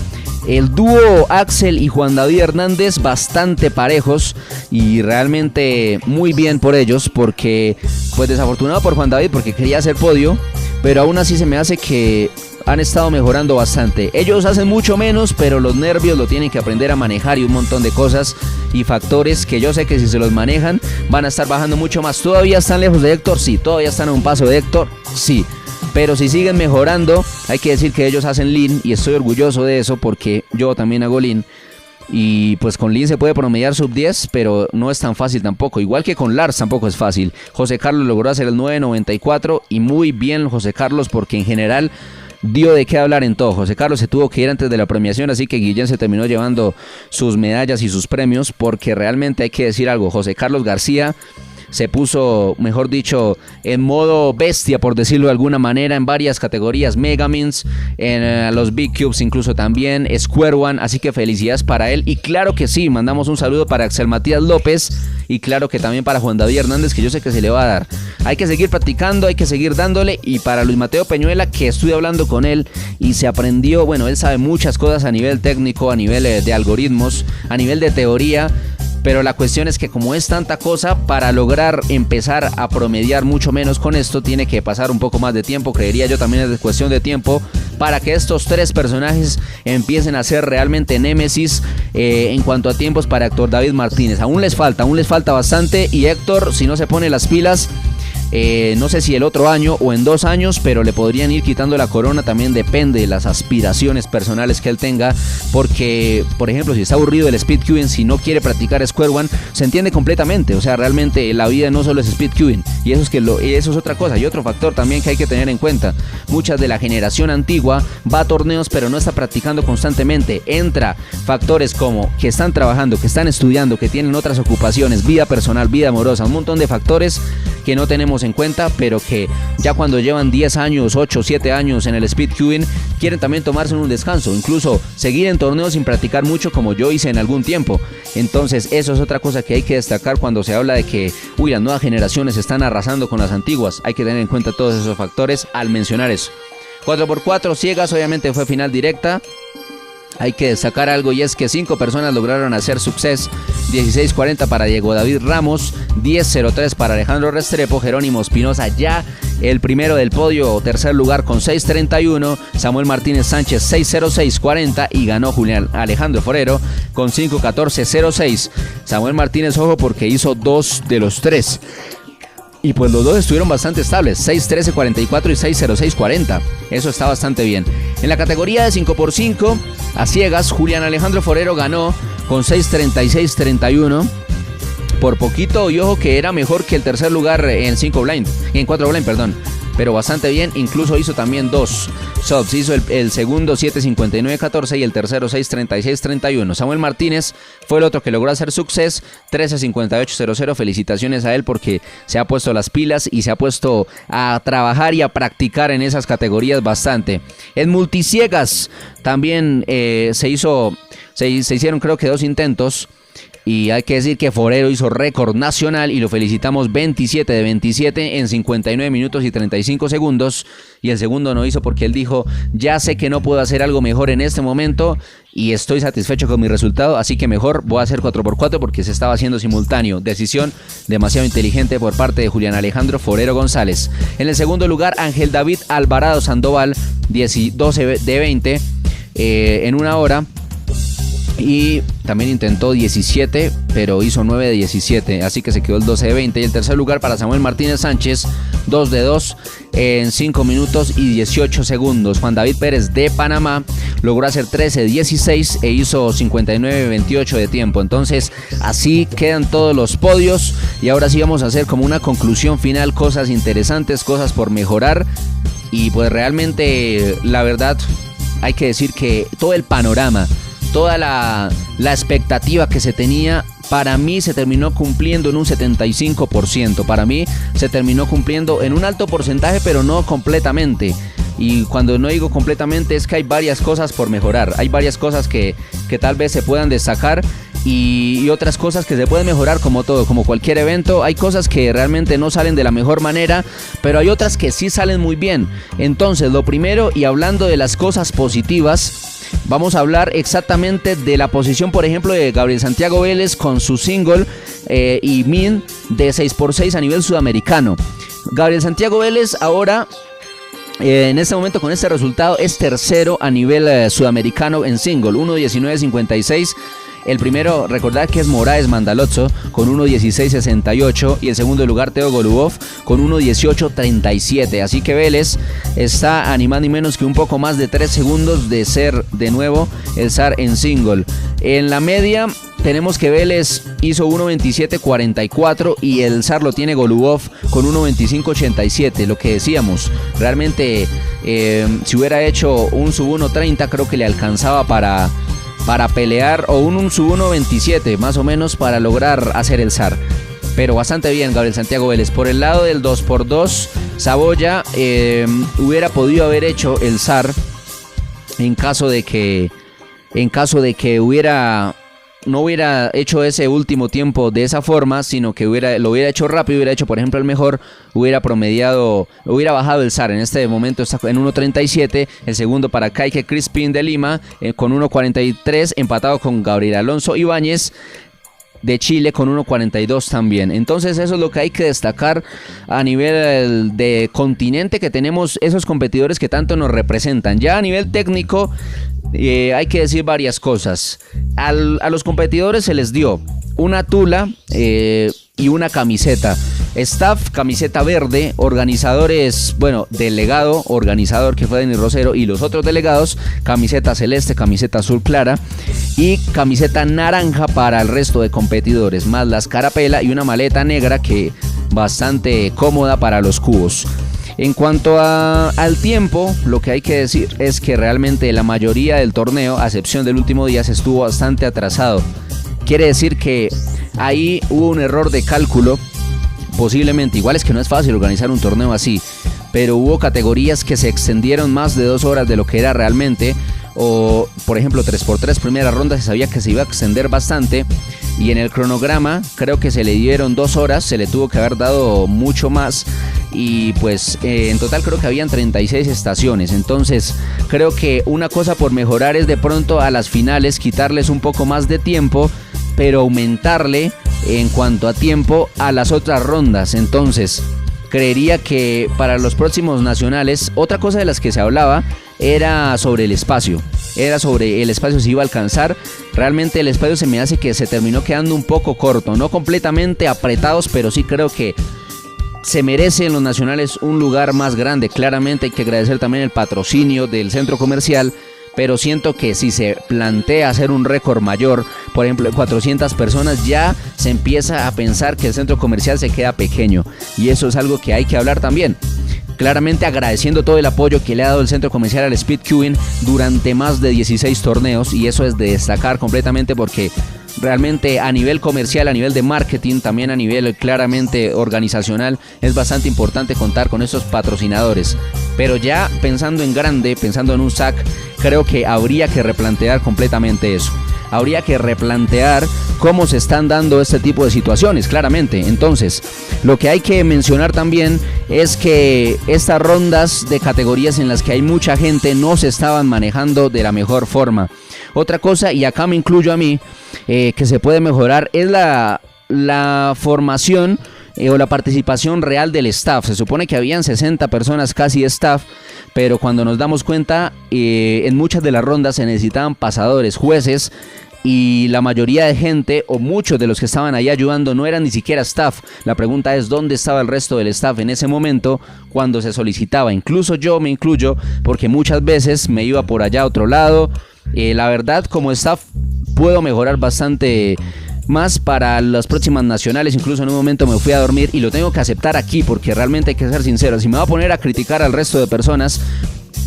el dúo Axel y Juan David Hernández bastante parejos, y realmente muy bien por ellos, porque pues desafortunado por Juan David porque quería hacer podio, pero aún así se me hace que han estado mejorando bastante. Ellos hacen mucho menos, pero los nervios lo tienen que aprender a manejar, y un montón de cosas y factores que yo sé que si se los manejan van a estar bajando mucho más. ¿Todavía están lejos de Héctor? Sí. ¿Todavía están a un paso de Héctor? Sí. Pero si siguen mejorando, hay que decir que ellos hacen lean, y estoy orgulloso de eso porque yo también hago lean. Y pues con lean se puede promediar sub 10, pero no es tan fácil tampoco. Igual que con Lars tampoco es fácil. José Carlos logró hacer el 9.94, y muy bien José Carlos, porque en general dio de qué hablar en todo. José Carlos se tuvo que ir antes de la premiación, así que Guillén se terminó llevando sus medallas y sus premios, porque realmente hay que decir algo. José Carlos García se puso, mejor dicho, en modo bestia, por decirlo de alguna manera, en varias categorías, Megamins, en los Big Cubes incluso también, Square One, así que felicidades para él. Y claro que sí, mandamos un saludo para Axel Matías López, y claro que también para Juan David Hernández, que yo sé que se le va a dar. Hay que seguir practicando, hay que seguir dándole. Y para Luis Mateo Peñuela, que estuve hablando con él y se aprendió, bueno, él sabe muchas cosas a nivel técnico, a nivel de algoritmos, a nivel de teoría. Pero la cuestión es que como es tanta cosa, para lograr empezar a promediar mucho menos con esto, tiene que pasar un poco más de tiempo. Creería yo también es cuestión de tiempo para que estos tres personajes empiecen a ser realmente némesis en cuanto a tiempos para Héctor David Martínez. Aún les falta bastante, y Héctor, si no se pone las pilas, no sé si el otro año o en 2 años, pero le podrían ir quitando la corona, también depende de las aspiraciones personales que él tenga, porque, por ejemplo, si está aburrido del speedcubing, si no quiere practicar Square One, se entiende completamente, o sea, realmente la vida no solo es speedcubing, y eso es otra cosa, y otro factor también que hay que tener en cuenta. Muchas de la generación antigua va a torneos pero no está practicando constantemente. Entra factores como que están trabajando, que están estudiando, que tienen otras ocupaciones, vida personal, vida amorosa, un montón de factores que no tenemos en cuenta, pero que ya cuando llevan 10 años, 8, 7 años en el speedcubing, quieren también tomarse un descanso, incluso seguir en torneos sin practicar mucho, como yo hice en algún tiempo. Entonces eso es otra cosa que hay que destacar cuando se habla de que las nuevas generaciones están arrasando con las antiguas. Hay que tener en cuenta todos esos factores al mencionar eso. 4x4 ciegas, obviamente fue final directa. Hay que destacar algo, y es que 5 personas lograron hacer success. 16:40 para Diego David Ramos, 10:03 para Alejandro Restrepo. Jerónimo Espinosa ya el primero del podio, tercer lugar con 6:31. Samuel Martínez Sánchez 6:06:40 y ganó Julián Alejandro Forero con 5:14:06. Samuel Martínez, ojo, porque hizo 2 de los 3. Y pues los dos estuvieron bastante estables, 6:13:44 y 6:06:40. Eso está bastante bien. En la categoría de 5x5, a ciegas, Julián Alejandro Forero ganó con 6:36:31. Por poquito, y ojo que era mejor que el tercer lugar en 4 blind, perdón. Pero bastante bien, incluso hizo también 2 subs. Hizo el segundo 7:59:14 y el tercero 6:36:31. Samuel Martínez fue el otro que logró hacer success, 13:58:00. Felicitaciones a él porque se ha puesto las pilas y se ha puesto a trabajar y a practicar en esas categorías bastante. En multiciegas también se hicieron creo que 2 intentos. Y hay que decir que Forero hizo récord nacional y lo felicitamos, 27 de 27 en 59 minutos y 35 segundos. Y el segundo no hizo porque él dijo: ya sé que no puedo hacer algo mejor en este momento y estoy satisfecho con mi resultado, así que mejor voy a hacer 4x4 porque se estaba haciendo simultáneo. Decisión demasiado inteligente por parte de Julián Alejandro Forero González. En el segundo lugar, Ángel David Alvarado Sandoval, 12 de 20 en 1 hora. Y también intentó 17, pero hizo 9 de 17, así que se quedó el 12 de 20. Y el tercer lugar para Samuel Martínez Sánchez, 2 de 2 en 5 minutos y 18 segundos. Juan David Pérez de Panamá logró hacer 13 de 16 e hizo 59 de 28 de tiempo. Entonces así quedan todos los podios, y ahora sí vamos a hacer como una conclusión final, cosas interesantes, cosas por mejorar. Y pues realmente la verdad hay que decir que todo el panorama, toda la expectativa que se tenía, para mí se terminó cumpliendo en un 75%. Para mí se terminó cumpliendo en un alto porcentaje, pero no completamente. Y cuando no digo completamente es que hay varias cosas por mejorar. Hay varias cosas que tal vez se puedan destacar y otras cosas que se pueden mejorar, como todo, como cualquier evento. Hay cosas que realmente no salen de la mejor manera, pero hay otras que sí salen muy bien. Entonces, lo primero, y hablando de las cosas positivas, vamos a hablar exactamente de la posición, por ejemplo, de Gabriel Santiago Vélez con su single y min de 6x6 a nivel sudamericano. Gabriel Santiago Vélez ahora, en este momento, con este resultado, es tercero a nivel sudamericano en single, 1:19:56. El primero, recordad que es Moraes Mandalozzo con 1:16:68 y el segundo lugar Teo Golubov con 1:18:37. Así que Vélez está a ni más ni menos que un poco más de 3 segundos de ser de nuevo el zar en single. En la media tenemos que Vélez hizo 1:27:44 y el zar lo tiene Golubov con 1:25:87. Lo que decíamos, realmente si hubiera hecho un sub 1:30 creo que le alcanzaba para pelear, o un sub 1:27 más o menos para lograr hacer el zar. Pero bastante bien Gabriel Santiago Vélez. Por el lado del 2x2, Saboya hubiera podido haber hecho el zar en caso de que no hubiera hecho ese último tiempo de esa forma, sino que lo hubiera hecho rápido, hubiera hecho por ejemplo el mejor, hubiera bajado el zar. En este momento está en 1:37, el segundo para Kaique Crispin de Lima con 1:43, empatado con Gabriel Alonso Ibáñez de Chile con 1:42 también. Entonces eso es lo que hay que destacar a nivel de continente, que tenemos esos competidores que tanto nos representan. Ya a nivel técnico hay que decir varias cosas. A los competidores se les dio una tula y una camiseta. Staff, camiseta verde, organizadores, delegado, organizador que fue Denis Rosero, y los otros delegados, camiseta celeste, camiseta azul clara y camiseta naranja para el resto de competidores, más la escarapela y una maleta negra que bastante cómoda para los cubos. En cuanto al tiempo, lo que hay que decir es que realmente la mayoría del torneo, a excepción del último día, se estuvo bastante atrasado. Quiere decir que ahí hubo un error de cálculo. Posiblemente, igual es que no es fácil organizar un torneo así, pero hubo categorías que se extendieron más de 2 horas de lo que era realmente, o por ejemplo 3x3 primera ronda se sabía que se iba a extender bastante, y en el cronograma creo que se le dieron 2 horas, se le tuvo que haber dado mucho más, y pues en total creo que habían 36 estaciones. Entonces creo que una cosa por mejorar es de pronto a las finales quitarles un poco más de tiempo, pero aumentarle en cuanto a tiempo a las otras rondas. Entonces creería que para los próximos nacionales, otra cosa de las que se hablaba era sobre el espacio. Era sobre el espacio si iba a alcanzar. Realmente el espacio se me hace que se terminó quedando un poco corto, no completamente apretados, pero sí creo que se merece en los nacionales un lugar más grande. Claramente hay que agradecer también el patrocinio del centro comercial, pero siento que si se plantea hacer un récord mayor, por ejemplo 400 personas, ya se empieza a pensar que el centro comercial se queda pequeño, y eso es algo que hay que hablar también. Claramente agradeciendo todo el apoyo que le ha dado el centro comercial al Speed Cubing durante más de 16 torneos, y eso es de destacar completamente, porque realmente a nivel comercial, a nivel de marketing, también a nivel claramente organizacional, es bastante importante contar con estos patrocinadores. Pero ya pensando en grande, pensando en un SAC, creo que habría que replantear completamente eso. Habría que replantear cómo se están dando este tipo de situaciones, claramente. Entonces, lo que hay que mencionar también es que estas rondas de categorías en las que hay mucha gente no se estaban manejando de la mejor forma. Otra cosa, y acá me incluyo a mí, que se puede mejorar, es la formación o la participación real del staff. Se supone que habían 60 personas casi de staff, pero cuando nos damos cuenta, en muchas de las rondas se necesitaban pasadores, jueces, y la mayoría de gente, o muchos de los que estaban ahí ayudando, no eran ni siquiera staff. La pregunta es ¿dónde estaba el resto del staff en ese momento cuando se solicitaba? Incluso yo me incluyo, porque muchas veces me iba por allá a otro lado. La verdad, como staff puedo mejorar bastante más para las próximas nacionales. Incluso en un momento me fui a dormir, y lo tengo que aceptar aquí, porque realmente hay que ser sincero. Si me voy a poner a criticar al resto de personas,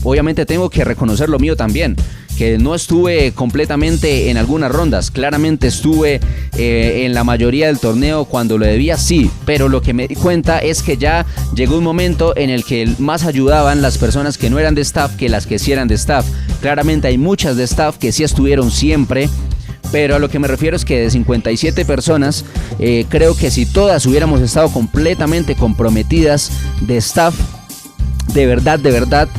obviamente tengo que reconocer lo mío también, que no estuve completamente en algunas rondas. Claramente estuve en la mayoría del torneo cuando lo debía, sí, pero lo que me di cuenta es que ya llegó un momento en el que más ayudaban las personas que no eran de staff que las que sí eran de staff. Claramente hay muchas de staff que sí estuvieron siempre, pero a lo que me refiero es que de 57 personas, creo que si todas hubiéramos estado completamente comprometidas de staff, de verdad,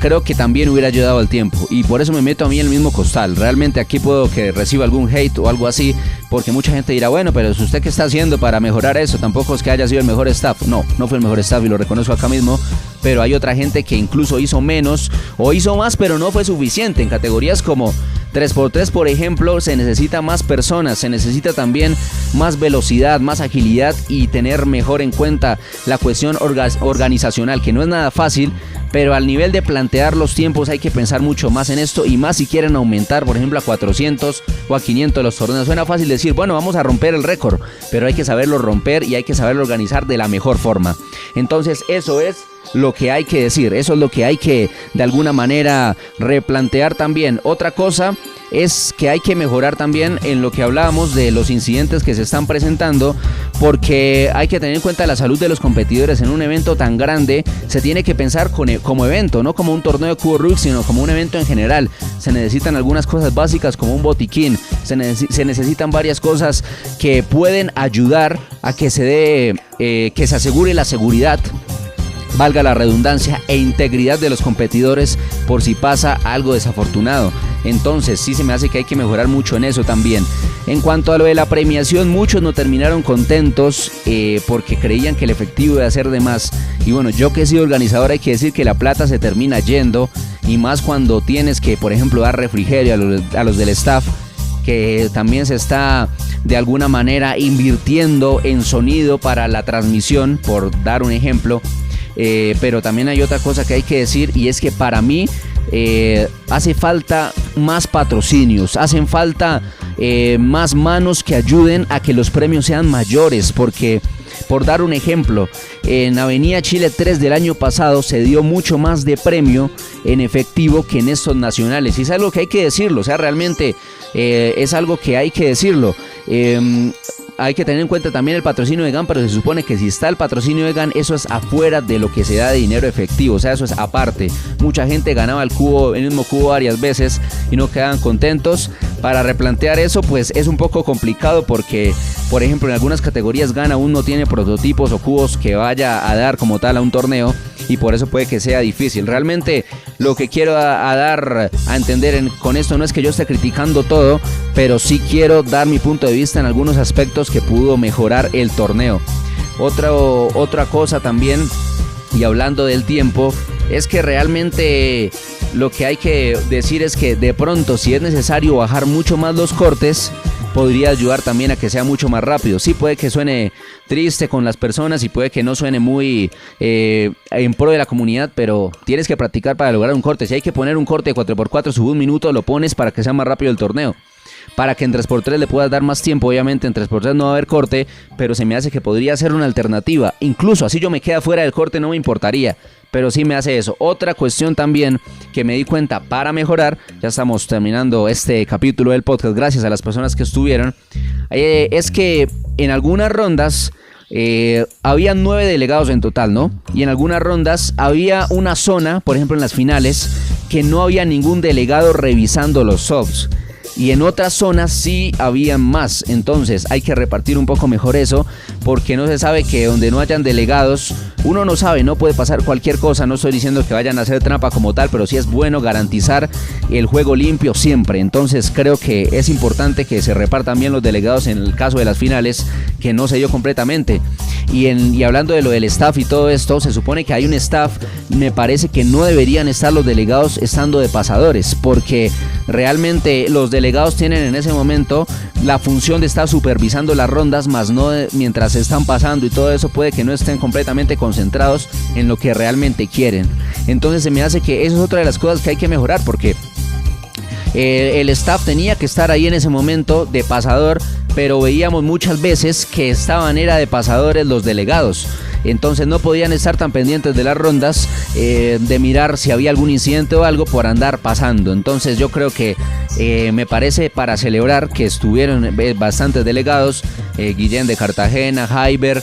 creo que también hubiera ayudado al tiempo, y por eso me meto a mí en el mismo costal. Realmente aquí puedo que reciba algún hate o algo así, porque mucha gente dirá, bueno, pero ¿usted qué está haciendo para mejorar eso? Tampoco es que haya sido el mejor staff. No fue el mejor staff, y lo reconozco acá mismo, pero hay otra gente que incluso hizo menos o hizo más, pero no fue suficiente. En categorías como 3x3, por ejemplo, se necesita más personas, se necesita también más velocidad, más agilidad, y tener mejor en cuenta la cuestión organizacional, que no es nada fácil, pero al nivel de plantear los tiempos hay que pensar mucho más en esto, y más si quieren aumentar, por ejemplo, a 400 o a 500 los torneos. Suena fácil decir, bueno, vamos a romper el récord, pero hay que saberlo romper y hay que saberlo organizar de la mejor forma. Entonces eso es lo que hay que decir, eso es lo que hay que de alguna manera replantear también. Otra cosa es que hay que mejorar también en lo que hablábamos de los incidentes que se están presentando, porque hay que tener en cuenta la salud de los competidores. En un evento tan grande se tiene que pensar como evento, no como un torneo de cubo Rubik, sino como un evento en general. Se necesitan algunas cosas básicas como un botiquín, se necesitan varias cosas que pueden ayudar a que que se asegure la seguridad, valga la redundancia, e integridad de los competidores por si pasa algo desafortunado. Entonces sí se me hace que hay que mejorar mucho en eso también. En cuanto a lo de la premiación, muchos no terminaron contentos porque creían que el efectivo iba a ser de más. Y bueno, yo que he sido organizador, hay que decir que la plata se termina yendo, y más cuando tienes que, por ejemplo, dar refrigerio a los del staff, que también se está de alguna manera invirtiendo en sonido para la transmisión, por dar un ejemplo. Pero también hay otra cosa que hay que decir, y es que para mí hace falta más patrocinios, hacen falta más manos que ayuden a que los premios sean mayores, porque por dar un ejemplo, en Avenida Chile 3 del año pasado se dio mucho más de premio en efectivo que en estos nacionales, y es algo que hay que decirlo, o sea, realmente es algo que hay que decirlo. Hay que tener en cuenta también el patrocinio de GAN, pero se supone que si está el patrocinio de GAN, eso es afuera de lo que se da de dinero efectivo, o sea, eso es aparte. Mucha gente ganaba el mismo cubo varias veces y no quedaban contentos. Para replantear eso, pues es un poco complicado porque, por ejemplo, en algunas categorías GAN aún no tiene prototipos o cubos que vaya a dar como tal a un torneo, y por eso puede que sea difícil. Realmente lo que quiero dar a entender con esto no es que yo esté criticando todo, pero sí quiero dar mi punto de vista en algunos aspectos que pudo mejorar el torneo. Otra cosa también, y hablando del tiempo, es que realmente lo que hay que decir es que de pronto, si es necesario bajar mucho más los cortes, podría ayudar también a que sea mucho más rápido. Sí, puede que suene triste con las personas y puede que no suene muy en pro de la comunidad, pero tienes que practicar para lograr un corte. Si hay que poner un corte de 4x4 sub un minuto, lo pones para que sea más rápido el torneo. Para que en 3x3 le puedas dar más tiempo. Obviamente en 3x3 no va a haber corte, pero se me hace que podría ser una alternativa. Incluso así yo me queda fuera del corte, no me importaría, pero sí me hace eso. Otra cuestión también que me di cuenta para mejorar, ya estamos terminando este capítulo del podcast, gracias a las personas que estuvieron, es que en algunas rondas había 9 delegados en total, ¿no? Y en algunas rondas había una zona, por ejemplo en las finales, que no había ningún delegado revisando los subs. Y en otras zonas sí había más. Entonces hay que repartir un poco mejor eso, porque no se sabe que donde no hayan delegados, uno no sabe, no puede pasar cualquier cosa. No estoy diciendo que vayan a hacer trampa como tal, pero sí es bueno garantizar el juego limpio siempre. Entonces creo que es importante que se repartan bien los delegados en el caso de las finales, que no se dio completamente. Y hablando de lo del staff y todo esto, se supone que hay un staff. Me parece que no deberían estar los delegados estando de pasadores, porque realmente los delegados tienen en ese momento la función de estar supervisando las rondas, más no mientras están pasando, y todo eso puede que no estén completamente concentrados en lo que realmente quieren. Entonces se me hace que eso es otra de las cosas que hay que mejorar, porque el staff tenía que estar ahí en ese momento de pasador, pero veíamos muchas veces que era de pasadores los delegados. Entonces no podían estar tan pendientes de las rondas, de mirar si había algún incidente o algo por andar pasando. Entonces yo creo que me parece para celebrar que estuvieron bastantes delegados, Guillén de Cartagena, Jaiber,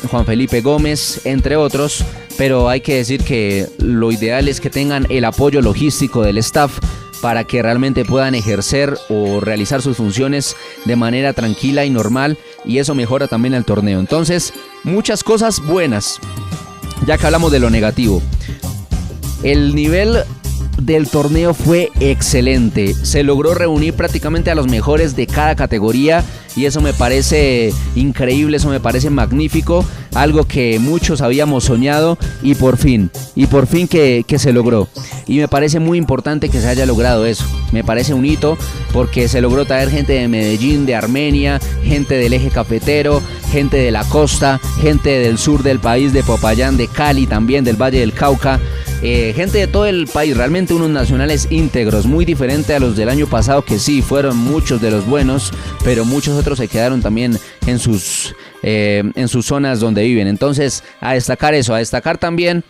Juan Felipe Gómez, entre otros. Pero hay que decir que lo ideal es que tengan el apoyo logístico del staff para que realmente puedan ejercer o realizar sus funciones de manera tranquila y normal, y eso mejora también el torneo. Entonces, muchas cosas buenas. Ya que hablamos de lo negativo, el nivel del torneo fue excelente. Se logró reunir prácticamente a los mejores de cada categoría, y eso me parece increíble, eso me parece magnífico, algo que muchos habíamos soñado, y por fin que se logró. Y me parece muy importante que se haya logrado eso. Me parece un hito, porque se logró traer gente de Medellín, de Armenia, gente del eje cafetero, gente de la costa, gente del sur del país, de Popayán, de Cali, también del Valle del Cauca, gente de todo el país. Realmente unos nacionales íntegros, muy diferente a los del año pasado, que sí, fueron muchos de los buenos, pero muchos otros se quedaron también en sus zonas donde viven. Entonces, a destacar eso, a destacar también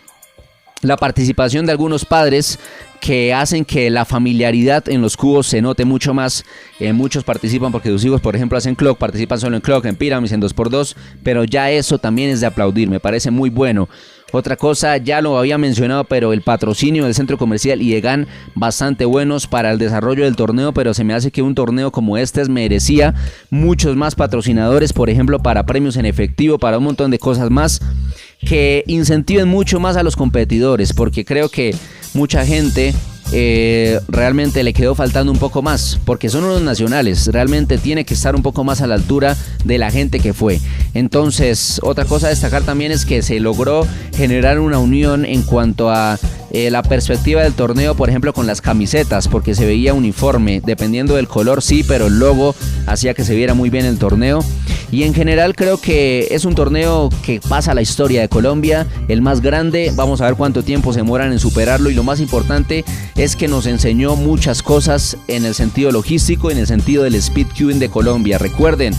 la participación de algunos padres que hacen que la familiaridad en los cubos se note mucho más. Muchos participan porque sus hijos, por ejemplo, hacen clock, participan solo en clock, en pyramids, en 2x2, pero ya eso también es de aplaudir, me parece muy bueno. Otra cosa, ya lo había mencionado, pero el patrocinio del centro comercial y de GAN, bastante buenos para el desarrollo del torneo, pero se me hace que un torneo como este merecía muchos más patrocinadores, por ejemplo, para premios en efectivo, para un montón de cosas más, que incentiven mucho más a los competidores, porque creo que mucha gente realmente le quedó faltando un poco más, porque son unos nacionales, realmente tiene que estar un poco más a la altura de la gente que fue. Entonces, otra cosa a destacar también es que se logró generar una unión en cuanto a la perspectiva del torneo, por ejemplo con las camisetas, porque se veía uniforme, dependiendo del color sí, pero el logo hacía que se viera muy bien el torneo. Y en general creo que es un torneo que pasa a la historia de Colombia, el más grande. Vamos a ver cuánto tiempo se demoran en superarlo, y lo más importante es que nos enseñó muchas cosas en el sentido logístico, en el sentido del speedcubing de Colombia. Recuerden,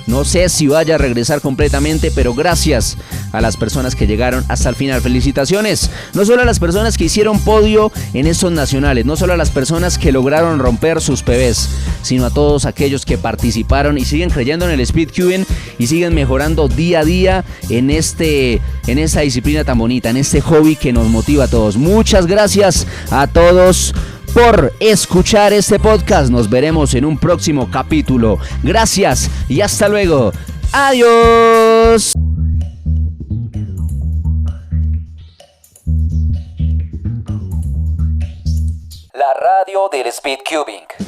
no sé si vaya a regresar completamente, pero gracias a las personas que llegaron hasta el final. Felicitaciones, no solo a las personas que hicieron podio en estos nacionales, no solo a las personas que lograron romper sus PBs, sino a todos aquellos que participaron y siguen creyendo en el speedcubing y siguen mejorando día a día en esta disciplina tan bonita, en este hobby que nos motiva a todos. Muchas gracias a todos por escuchar este podcast. Nos veremos en un próximo capítulo. Gracias y hasta luego. Adiós. La radio del speedcubing.